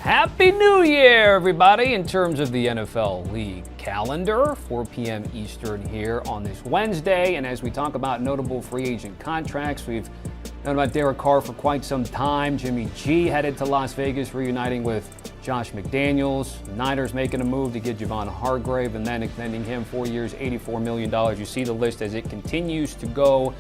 Happy New Year, everybody, in terms of the NFL League calendar, 4 p.m. Eastern here on this Wednesday. And as we talk about notable free agent contracts, we've known about Derek Carr for quite some time. Jimmy G headed to Las Vegas, reuniting with Josh McDaniels. Niners making a move to get Javon Hargrave and then extending him 4 years, $84 million. You see the list as it continues to go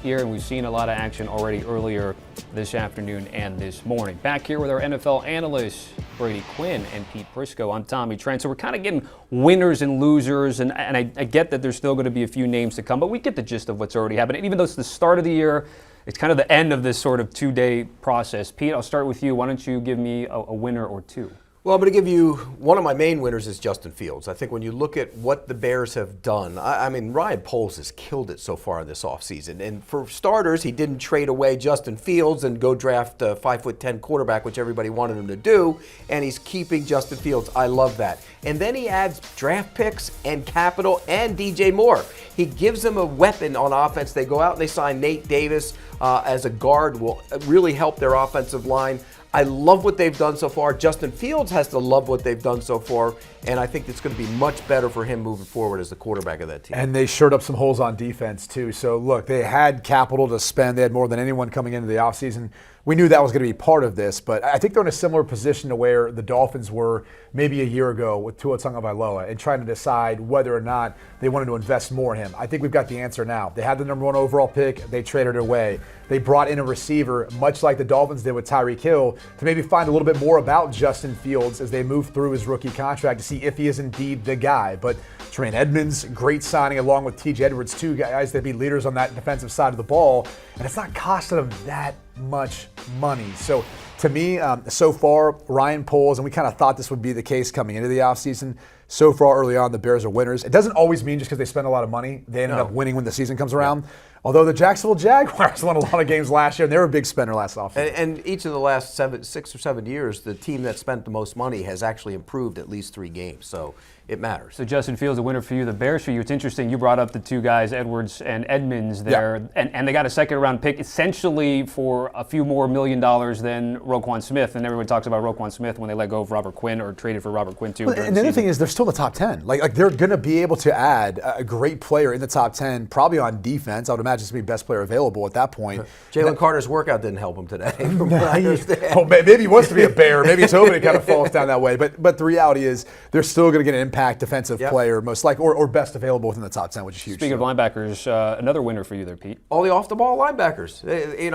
here, and we've seen a lot of action already earlier this afternoon and this morning. Back here with our NFL analysts, Brady Quinn and Pete Prisco. I'm Tommy Trent. So we're kind of getting winners and losers, and I get that there's still going to be a few names to come, but we get the gist of what's already happened. And even though it's the start of the year, it's kind of the end of this sort of two-day process. Pete, I'll start with you. Why don't you give me a winner or two? Well, I'm going to give you one of my main winners is Justin Fields. I think when you look at what the Bears have done, I mean, Ryan Poles has killed it so far this offseason. And for starters, he didn't trade away Justin Fields and go draft a 5'10" quarterback, which everybody wanted him to do. And he's keeping Justin Fields. I love that. And then he adds draft picks and capital and DJ Moore. He gives them a weapon on offense. They go out and they sign Nate Davis as a guard, will really help their offensive line. I love what they've done so far. Justin Fields has to love what they've done so far, and I think it's going to be much better for him moving forward as the quarterback of that team. And they shored up some holes on defense, too. So, look, they had capital to spend. They had more than anyone coming into the offseason. We knew that was going to be part of this, but I think they're in a similar position to where the Dolphins were maybe a year ago with Tua Tagovailoa and trying to decide whether or not they wanted to invest more in him. I think we've got the answer now. They had the number 1 overall pick. They traded it away. They brought in a receiver, much like the Dolphins did with Tyreek Hill, to maybe find a little bit more about Justin Fields as they move through his rookie contract to see if he is indeed the guy. But Tremaine Edmonds, great signing along with T.J. Edwards, two guys that be leaders on that defensive side of the ball, and it's not costing them that much money. So to me, so far, Ryan Poles, and we kind of thought this would be the case coming into the offseason. So far early on, the Bears are winners. It doesn't always mean just because they spend a lot of money, they ended up winning when the season comes around. Although the Jacksonville Jaguars won a lot of games last year, and they were a big spender last offseason. And each of the last 6 or 7 years, the team that spent the most money has actually improved at least 3 games. So it matters. So Justin Fields, a winner for you, the Bears for you. It's interesting, you brought up the two guys, Edwards and Edmonds there, and they got a second-round pick essentially for a few more $1 million than Roquan Smith. And everyone talks about Roquan Smith when they let go of Robert Quinn or traded for Robert Quinn too. Well, and the other thing is they're still in the top 10. Like they're going to be able to add a great player in the top 10, probably on defense. I would imagine it's going to be best player available at that point. Jalen Carter's workout didn't help him today, from what I understand. Maybe he wants to be a Bear. Maybe he's hoping it kind of falls down that way. But the reality is they're still going to get an impact defensive player, most likely, or best available within the top 10, which is huge. Speaking of linebackers, another winner for you there, Pete. All the off-the-ball linebackers.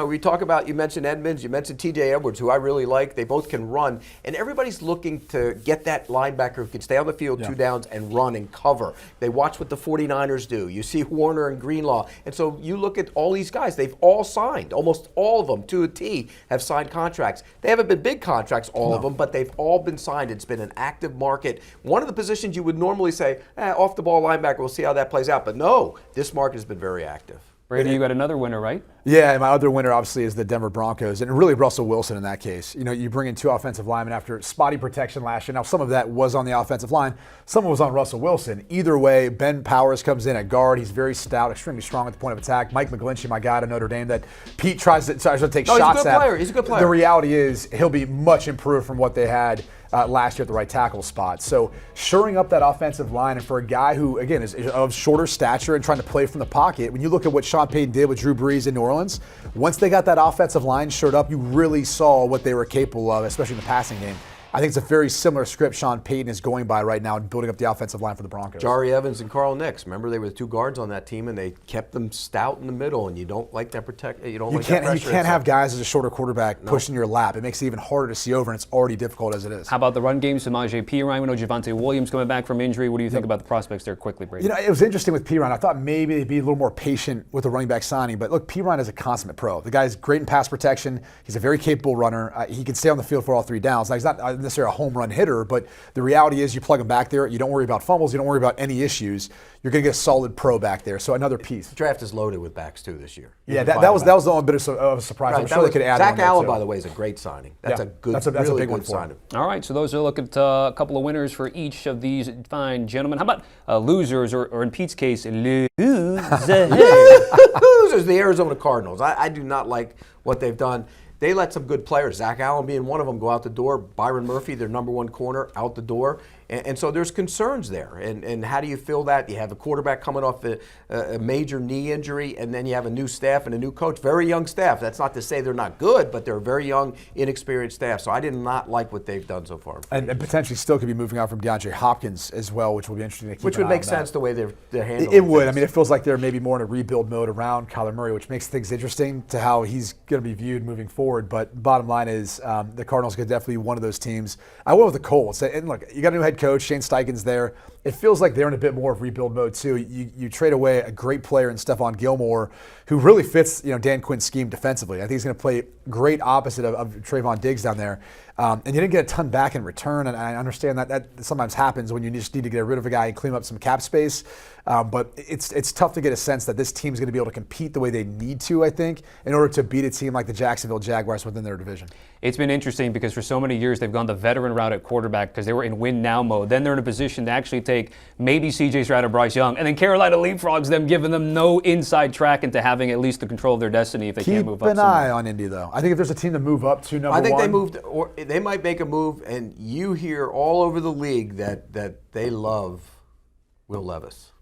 We talk about, you mentioned Edmonds, you mentioned T.J. Edwards, who I really like. They both can run, and everybody's looking to get that linebacker who can stay on the field 2 downs and run and cover. They watch what the 49ers do. You see Warner and Greenlaw. And so you look at all these guys. They've all signed. Almost all of them, to a T, have signed contracts. They haven't been big contracts, all of them, but they've all been signed. It's been an active market. One of the positions you would normally say, off-the-ball linebacker, we'll see how that plays out. But no, this market has been very active. Brady, you got another winner, right? Yeah, and my other winner obviously is the Denver Broncos, and really Russell Wilson in that case. You bring in 2 offensive linemen after spotty protection last year. Now, some of that was on the offensive line. Some of it was on Russell Wilson. Either way, Ben Powers comes in at guard. He's very stout, extremely strong at the point of attack. Mike McGlinchey, my guy at Notre Dame, that Pete tries to take shots at. He's a good player. The reality is he'll be much improved from what they had last year at the right tackle spot. So shoring up that offensive line, and for a guy who, again, is of shorter stature and trying to play from the pocket, when you look at what Sean Payton did with Drew Brees in New Orleans, once they got that offensive line shored up, you really saw what they were capable of, especially in the passing game. I think it's a very similar script Sean Payton is going by right now in building up the offensive line for the Broncos. Jari Evans and Carl Nicks. Remember, they were the 2 guards on that team, and they kept them stout in the middle. And you don't like that You can't have guys as a shorter quarterback pushing your lap. It makes it even harder to see over, and it's already difficult as it is. How about the run game? Samaje Perine. We know Javonte Williams coming back from injury. What do you think about the prospects there, quickly, Brady? It was interesting with Perine. I thought maybe they'd be a little more patient with the running back signing, but look, Perine is a consummate pro. The guy's great in pass protection. He's a very capable runner. He can stay on the field for all 3 downs. Now, he's not necessarily a home run hitter, but the reality is you plug him back there, you don't worry about fumbles, you don't worry about any issues. You're going to get a solid pro back there. So another piece. The draft is loaded with backs too this year. Yeah, that was the only bit of a surprise. Right, I'm sure they could add Zach one Allen, too. by the way, is a great signing. That's a good, that's a really big good one for signing. him. All right, so those are a look at a couple of winners for each of these fine gentlemen. How about losers, or in Pete's case, losers? Losers, the Arizona Cardinals. I do not like what they've done. they let some good players, Zach Allen being one of them, go out the door. Byron Murphy, their number one corner, out the door. And so there's concerns there. And how do you fill that? You have a quarterback coming off a major knee injury, and then you have a new staff and a new coach. Very young staff. That's not to say they're not good, but they're a very young, inexperienced staff. So I did not like what they've done so far. And potentially still could be moving on from DeAndre Hopkins as well, which will be interesting to keep Which an would eye make on sense that. the way they're handling It would. things. I mean, it feels like they're maybe more in a rebuild mode around Kyler Murray, which makes things interesting to how he's going to be viewed moving forward. But bottom line is the Cardinals could definitely be one of those teams. I went with the Colts. And look, you got a new head coach, Shane Steichen's there. It feels like they're in a bit more of rebuild mode too. You trade away a great player in Stephon Gilmore, who really fits Dan Quinn's scheme defensively. I think he's going to play great opposite of Trayvon Diggs down there. And you didn't get a ton back in return, and I understand that sometimes happens when you just need to get rid of a guy and clean up some cap space. But it's tough to get a sense that this team's going to be able to compete the way they need to, I think, in order to beat a team like the Jacksonville Jaguars within their division. It's been interesting because for so many years they've gone the veteran route at quarterback because they were in win-now mode. Then they're in a position to actually take maybe C.J. Stroud or Bryce Young, and then Carolina leapfrogs them, giving them no inside track into having at least the control of their destiny if they can't move up. Keep an eye on Indy, though. I think if there's a team to move up to number one. I think they moved, or they might make a move, and you hear all over the league that they love Will Levis.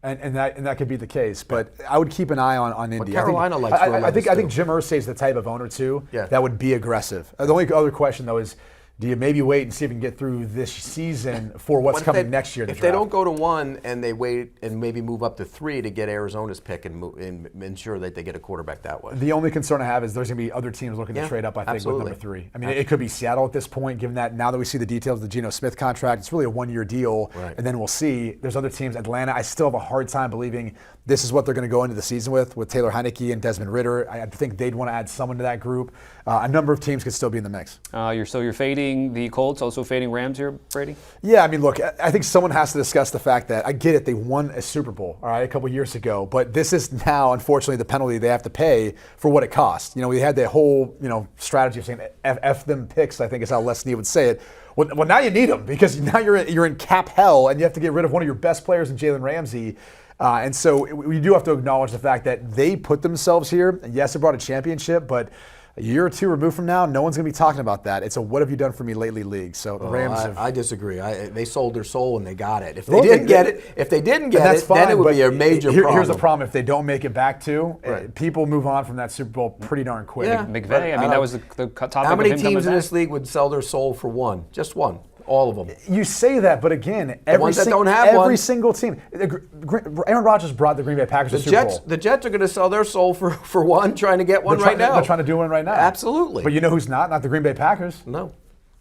And that could be the case, but I would keep an eye on Indy. Carolina likes Will Levis, I think too. Jim Irsay is the type of owner too Yeah. that would be aggressive. The only other question though is, do you maybe wait and see if you can get through this season for what's coming next year? If they don't go to 1 and they wait and maybe move up to 3 to get Arizona's pick and ensure that they get a quarterback that way. The only concern I have is there's going to be other teams looking to trade up, I think, absolutely. with number 3. I mean, it could be Seattle at this point, given that now that we see the details of the Geno Smith contract, it's really a 1-year deal, Right. and then we'll see. There's other teams. Atlanta, I still have a hard time believing this is what they're going to go into the season with Taylor Heineke and Desmond Ridder. I think they'd want to add someone to that group. A number of teams could still be in the mix. You're fading the Colts, also fading Rams here, Brady? Yeah, I mean, look, I think someone has to discuss the fact that, I get it, they won a Super Bowl, all right, a couple years ago, but this is now, unfortunately, the penalty they have to pay for what it cost. We had that whole, strategy of saying F them picks, I think is how Les Snead would say it. Well, now you need them because now you're in cap hell and you have to get rid of one of your best players in Jalen Ramsey. And so we do have to acknowledge the fact that they put themselves here. And yes, it brought a championship, but a year or two removed from now, no one's going to be talking about that. It's a what have you done for me lately league. So the Rams I disagree. They sold their soul and they got it. If they didn't get it, then it would be a major problem. Here's the problem. If they don't make it back to, Right. people move on from that Super Bowl pretty darn quick. Yeah. McVay, I mean, that was the topic How of many him coming teams in back. this league would sell their soul for one? Just one. All of them. You say that, but again, ones that don't have one. every single team. Aaron Rodgers brought the Green Bay Packers to the Super Bowl. The Jets are going to sell their soul for one, trying to get one right now. They're trying to do one right now. Absolutely. But you know who's not? Not the Green Bay Packers. No.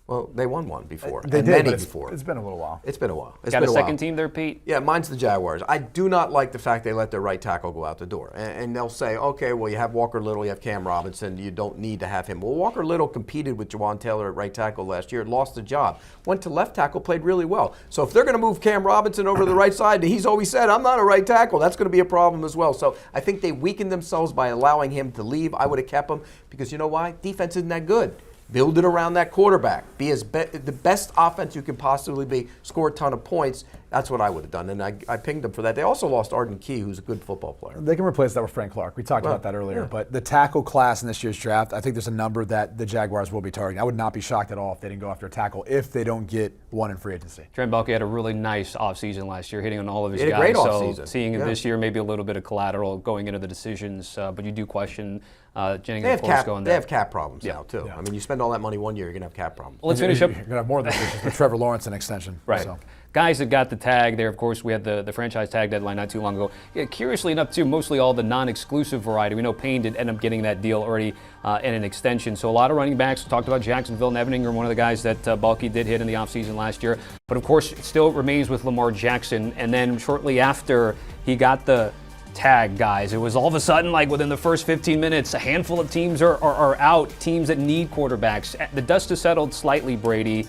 Well, they won one before. They and did, many but before. It's been a little while. It's been a while. It's Got been a while. second team there, Pete? Yeah, mine's the Jaguars. I do not like the fact they let their right tackle go out the door. And they'll say, okay, well, you have Walker Little, you have Cam Robinson, you don't need to have him. Well, Walker Little competed with Jawan Taylor at right tackle last year, lost the job. Went to left tackle, played really well. So if they're going to move Cam Robinson over to the right side, he's always said, I'm not a right tackle. That's going to be a problem as well. So I think they weakened themselves by allowing him to leave. I would have kept him because you know why? Defense isn't that good. Build it around that quarterback. Be the best offense you can possibly be. Score a ton of points. That's what I would have done, and I pinged them for that. They also lost Arden Key, who's a good football player. They can replace that with Frank Clark. We talked about that earlier. yeah. But the tackle class in this year's draft, I think there's a number that the Jaguars will be targeting. I would not be shocked at all if they didn't go after a tackle if they don't get one in free agency. Trent Baalke had a really nice offseason last year, hitting on all of his He had a guys. great So offseason. seeing him Yeah. this year, maybe a little bit of collateral going into the decisions, but you do question Jennings They and have Forrest cap. going They there. have cap problems now too. Yeah. I mean, you spend all that money 1 year, you're gonna have cap problems. Let's finish up. You're going to have more than this with Trevor Lawrence an extension. Right. So. Guys that got the tag there, of course, we had the franchise tag deadline not too long ago. Yeah, curiously enough, too, mostly all the non-exclusive variety. We know Payne did end up getting that deal already in an extension. So a lot of running backs. We talked about Jacksonville and Evan Ingram, one of the guys that Baalke did hit in the offseason last year. But, of course, it still remains with Lamar Jackson. And then shortly after he got the tag, guys, it was all of a sudden, like within the first 15 minutes, a handful of teams are out, teams that need quarterbacks. The dust has settled slightly, Brady.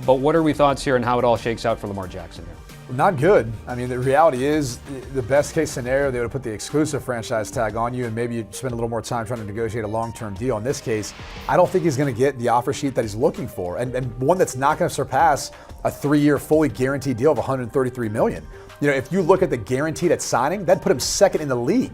But what are we thoughts here and how it all shakes out for Lamar Jackson here? Not good. I mean, the reality is the best case scenario, they would put the exclusive franchise tag on you and maybe you spend a little more time trying to negotiate a long-term deal. In this case, I don't think he's going to get the offer sheet that he's looking for and one that's not going to surpass a 3-year fully guaranteed deal of $133 million. You know, if you look at the guaranteed at signing, that'd put him second in the league.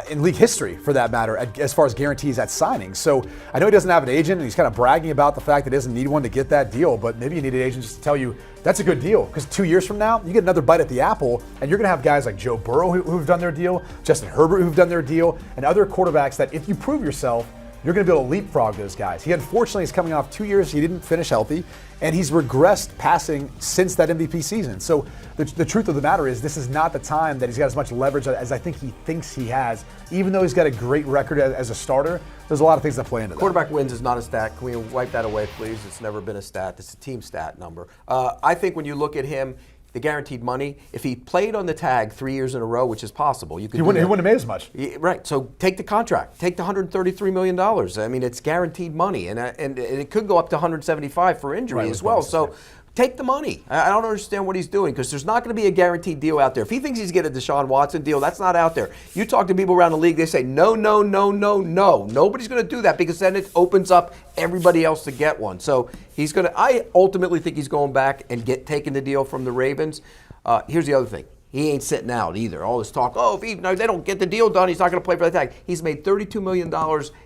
in league history, for that matter, as far as guarantees at signing. So I know he doesn't have an agent, and he's kind of bragging about the fact that he doesn't need one to get that deal, but maybe you need an agent just to tell you that's a good deal, because 2 years from now, you get another bite at the apple, and you're going to have guys like Joe Burrow who've done their deal, Justin Herbert who've done their deal, and other quarterbacks that if you prove yourself, you're going to be able to leapfrog those guys. He unfortunately is coming off 2 years he didn't finish healthy, and he's regressed passing since that MVP season. So the truth of the matter is this is not the time that he's got as much leverage as I think he thinks he has. Even though he's got a great record as a starter, there's a lot of things that play into that. Quarterback wins is not a stat. Can we wipe that away, please? It's never been a stat. It's a team stat number. I think when you look at him, the guaranteed money, if he played on the tag 3 years in a row, which is possible, he wouldn't have made as much. Right. So take the contract. Take the $133 million. I mean, it's guaranteed money, and it could go up to $175 for injury as well. So take the money. I don't understand what he's doing, because there's not going to be a guaranteed deal out there. If he thinks he's getting a Deshaun Watson deal, that's not out there. You talk to people around the league, they say, no, no, no, no, no. Nobody's going to do that, because then it opens up everybody else to get one. So I ultimately think he's going back and taking the deal from the Ravens. Here's the other thing. He ain't sitting out either. All this talk, if they don't get the deal done, he's not going to play for the tag. He's made $32 million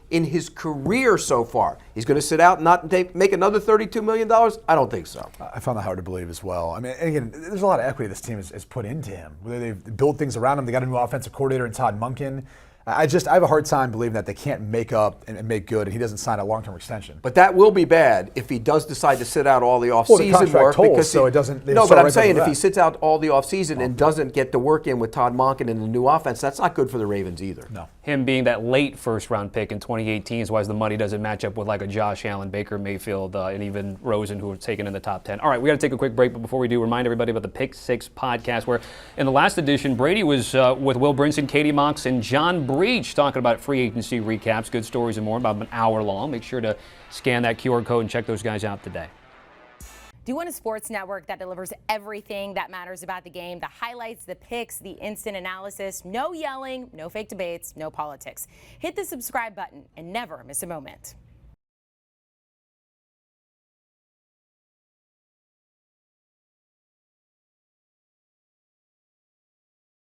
in his career so far. He's going to sit out and not make another $32 million? I don't think so. I found that hard to believe as well. I mean, again, there's a lot of equity this team has put into him. They've built things around him. They got a new offensive coordinator in Todd Monken. I have a hard time believing that they can't make up and make good, and he doesn't sign a long-term extension. But that will be bad if he does decide to sit out all the offseason work. So it doesn't. No, but I'm saying if he sits out all the offseason and doesn't get the work in with Todd Monken and the new offense, that's not good for the Ravens either. No. Him being that late first-round pick in 2018 is why the money doesn't match up with like a Josh Allen, Baker Mayfield, and even Rosen, who were taken in the top 10. All right, we got to take a quick break, but before we do, remind everybody about the Pick Six podcast, where in the last edition, Brady was with Will Brinson, Katie Mox, and John Breach talking about free agency recaps, good stories and more, about an hour long. Make sure to scan that QR code and check those guys out today. Do you want a sports network that delivers everything that matters about the game? The highlights, the picks, the instant analysis, no yelling, no fake debates, no politics. Hit the subscribe button and never miss a moment.